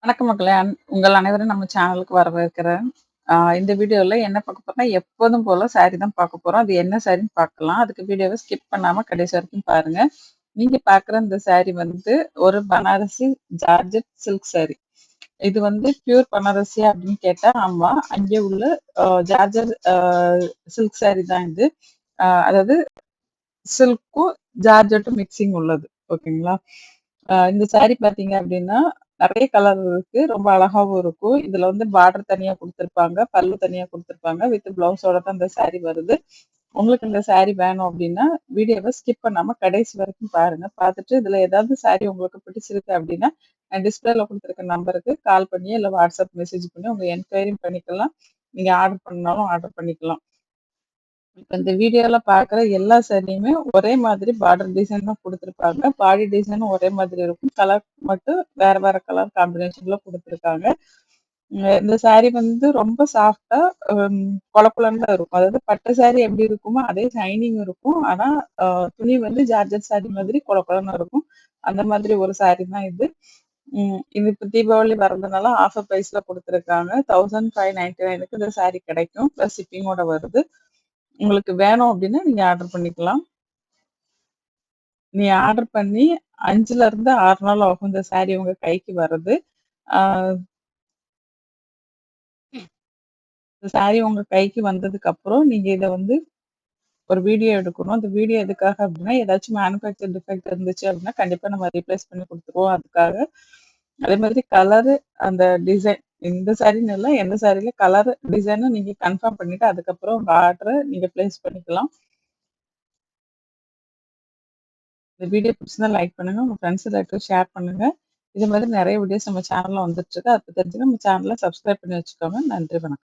வணக்கம் மக்களே! உங்கள் அனைவரும் நம்ம சேனலுக்கு வரவேற்கிறேன். இந்த வீடியோல என்ன பார்க்க போறோம்னா, எப்போதும் போல சாரி தான் பார்க்க போறோம். அது என்ன சாரின்னு பார்க்கலாம். அதுக்கு வீடியோவ ஸ்கிப் பண்ணாம கடைசி வரைக்கும் பாருங்க. நீங்க பார்க்குற இந்த சாரி வந்து ஒரு பனாரசி ஜார்ஜெட் சில்க் சாரி. இது வந்து பியூர் பனாரசியா அப்படின்னு கேட்டா, ஆமா. அங்கே உள்ள ஜார்ஜர் சில்க் சாரி தான் இது. அதாவது சில்க்கும் ஜார்ஜெட்டும் மிக்ஸிங் உள்ளது. ஓகேங்களா? இந்த சாரி பார்த்தீங்க அப்படின்னா, நெறைய கலர் இருக்கு. ரொம்ப அழகாவும் இருக்கும். இதுல வந்து பார்டர் தனியா குடுத்துருப்பாங்க. பல்லு தனியா குடுத்துருப்பாங்க. வித் பிளவுஸோட தான் இந்த சாரி வருது. உங்களுக்கு இந்த சாரி வேணும் அப்படின்னா, வீடியோவ ஸ்கிப் பண்ணாம கடைசி வரைக்கும் பாருங்க. பார்த்துட்டு இதுல ஏதாவது சாரி உங்களுக்கு பிடிச்சிருக்கு அப்படின்னா, டிஸ்பிளேல குடுத்துருக்க நம்பருக்கு கால் பண்ணியோ, இல்ல வாட்ஸ்அப் மெசேஜ் பண்ணி உங்க என்கொயரியும் பண்ணிக்கலாம். நீங்க ஆர்டர் பண்ணாலும் ஆர்டர் பண்ணிக்கலாம். இப்ப இந்த வீடியோல பார்க்குற எல்லா சாரியுமே ஒரே மாதிரி பார்டர் டிசைன் தான் குடுத்துருப்பாங்க. பாடி டிசைனும் ஒரே மாதிரி இருக்கும். கலர் மட்டும் வேற வேற கலர் காம்பினேஷன்ல குடுத்துருக்காங்க. இந்த சாரி வந்து ரொம்ப சாஃப்ட்டா கொழ கொழன்னு தான் இருக்கும். அதாவது பட்டு சாரி எப்படி இருக்குமோ, அதே ஷைனிங் இருக்கும். ஆனா, அ துணி வந்து ஜார்ஜெட் சாரி மாதிரி கொழ கொழன்னு இருக்கும். அந்த மாதிரி ஒரு சாரி தான் இது. இது இப்ப தீபாவளி வரதுனால ஆஃபர் பிரைஸ்ல குடுத்துருக்காங்க. 1599க்கு இந்த சாரி கிடைக்கும். பிளஸ் ஷிப்பிங்கோட வருது. உங்களுக்கு வேணும் அப்டின்னா, நீங்க ஆர்டர் பண்ணிக்கலாம். நீங்க ஆர்டர் பண்ணி 5லருந்து 6 நாள் ஆகும் இந்த சாரி உங்க கைக்கு வரது. ஆ இந்த சாரி உங்க கைக்கு வந்ததுக்கப்புறம், நீங்க இத வந்து ஒரு வீடியோ எடுக்கணும். அந்த வீடியோ எதுக்காக அப்டின்னா, ஏதாச்சும் மேனுஃபேக்சர் டிஃபெக்ட் இருந்துச்சு அப்டின்னா, கண்டிப்பா நம்ம ரீப்ளேஸ் பண்ணி குடுத்துருவோம் அதுக்காக. அதே மாதிரி கலரு, அந்த டிசைன் இந்த சாரின்னு இல்ல, எந்த சாரில கலர், டிசைனும் நீங்க கன்ஃபார்ம் பண்ணிட்டு, அதுக்கப்புறம் உங்க ஆர்டர நீங்க பிளேஸ் பண்ணிக்கலாம். இந்த வீடியோ பிடிச்சிருந்தா லைக் பண்ணுங்க. உங்க ஃப்ரெண்ட்ஸ் எல்லாருக்கும் ஷேர் பண்ணுங்க. இது மாதிரி நெறைய வீடியோஸ் நம்ம சேனல்ல வந்துட்டுருக்கு. அத தெரிஞ்சுக்க நம்ம சேனல சப்ஸ்கிரைப் பண்ணி வச்சுக்கோங்க. நன்றி, வணக்கம்.